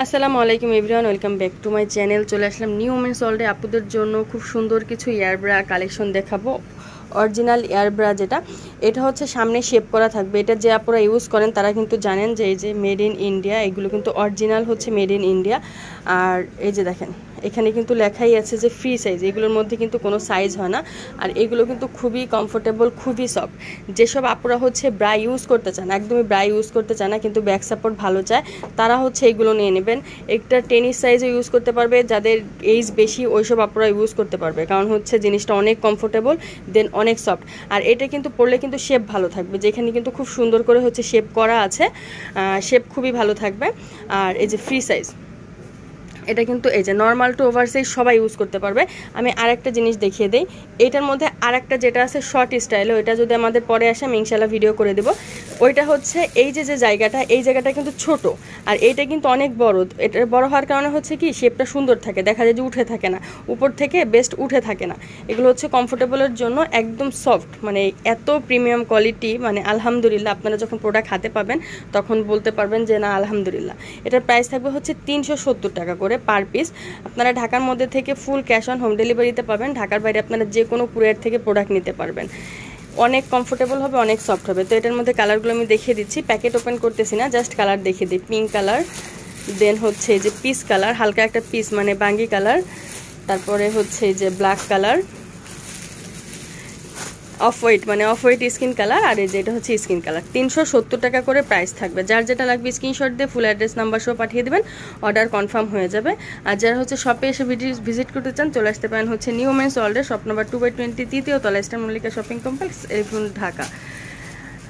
আসসালামু আলাইকুম everyone, welcome back to my channel. চলে আসলাম নিউ ওমেন্স ওয়ার্ল্ডে আপুদের জন্য খুব সুন্দর কিছু ইয়ার ব্রা কালেকশন দেখাবো। অরিজিনাল ইয়ার ব্রা যেটা, এটা হচ্ছে সামনে শেপ করা থাকবে। এটা যে আপনারা ইউজ করেন তারা কিন্তু জানেন যে এই যে মেড ইন ইন্ডিয়া, এগুলো কিন্তু অরিজিনাল হচ্ছে মেড ইন ইন্ডিয়া। আর এই যে দেখেন এখানে কিন্তু লেখাই আছে যে ফ্রি সাইজ, এগুলোর মধ্যে কিন্তু কোনো সাইজ হয় না। আর এগুলো কিন্তু খুবই কমফোর্টেবল, খুবই সফট। যেসব আপুরা হচ্ছে ব্রা ইউজ করতে চান, একদমই ব্রা ইউজ করতে চান না কিন্তু ব্যাক সাপোর্ট ভালো চায়, তারা হচ্ছে এগুলো নিয়ে নেবেন। একটা টেনিস সাইজও ইউজ করতে পারবে, যাদের এইজ বেশি ওইসব আপুরা ইউজ করতে পারবে, কারণ হচ্ছে জিনিসটা অনেক কমফোর্টেবল, দেন অনেক সফট। আর এটা কিন্তু পরলে কিন্তু শেপ ভালো থাকবে, যেখানে কিন্তু খুব সুন্দর করে হচ্ছে শেপ করা আছে, শেপ খুবই ভালো থাকবে। আর এই যে ফ্রি সাইজ, এটা কিন্তু এই যে নর্মাল টু ওভার সাইজ সবাই ইউজ করতে পারবে। আমি আরেকটা জিনিস দেখিয়ে দিই, এটার মধ্যে আরেকটা যেটা আছে শর্ট স্টাইলে, ওইটা যদি আমাদের পরে আসে আমি ইনশাল্লাহ ভিডিও করে দেবো। ওইটা হচ্ছে এই যে জায়গাটা, এই জায়গাটা কিন্তু ছোট, আর এইটা কিন্তু অনেক বড়। এটা বড় হওয়ার কারণে হচ্ছে কি শেপটা সুন্দর থাকে, দেখা যায় যে উঠে থাকে না, উপর থেকে বেস্ট উঠে থাকে না। এগুলো হচ্ছে কমফোর্টেবলের জন্য একদম সফট, মানে এত প্রিমিয়াম কোয়ালিটি, মানে আলহামদুলিল্লাহ। আপনারা যখন প্রোডাক্ট হাতে পাবেন তখন বলতে পারবেন যে না আলহামদুলিল্লাহ। এটার প্রাইস থাকবে হচ্ছে 370 টাকা করে পার পিস। আপনারা ঢাকার মধ্যে থেকে ফুল ক্যাশ অন হোম ডেলিভারিতে পাবেন, ঢাকার বাইরে আপনারা যে কোনো কুরিয়ার থেকে প্রোডাক্ট নিতে পারবেন। অনেক কমফোর্টেবল হবে, অনেক সফট হবে। তো এটার মধ্যে কালারগুলো আমি দেখিয়ে দিচ্ছি, প্যাকেট ওপেন করতেছি না, জাস্ট কালার দেখিয়ে দিই। পিঙ্ক কালার, দেন হচ্ছে এই যে পিস কালার, হালকা একটা পিস মানে বাঙ্গি কালার, তারপরে হচ্ছে এই যে ব্ল্যাক কালার, অফ হোয়াইট মানে অফ হোয়াইট স্কিন কালার, আর এই যে এটা হচ্ছে স্কিন কালার। 370 টাকা করে প্রাইস থাকবে। যার যেটা লাগবে স্ক্রিনশট দিয়ে ফুল অ্যাড্রেস নাম্বার সহ পাঠিয়ে দেবেন, অর্ডার কনফার্ম হয়ে যাবে। আর যারা হচ্ছে শপে এসে ভিজিট করতে চান চলে আসতে পারেন হচ্ছে নিউ ওমেন্স ওয়ার্ল্ডের শপ নাম্বার 2/20 তৃতীয় তলা, স্টার মল্লিকা শপিং কমপ্লেক্স, এরকম ঢাকা।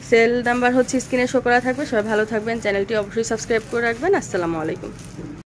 সেল নাম্বার হচ্ছে স্ক্রিনে শো করা থাকবে। সবাই ভালো থাকবেন, চ্যানেলটি অবশ্যই সাবস্ক্রাইব করে রাখবেন। আসসালামু আলাইকুম।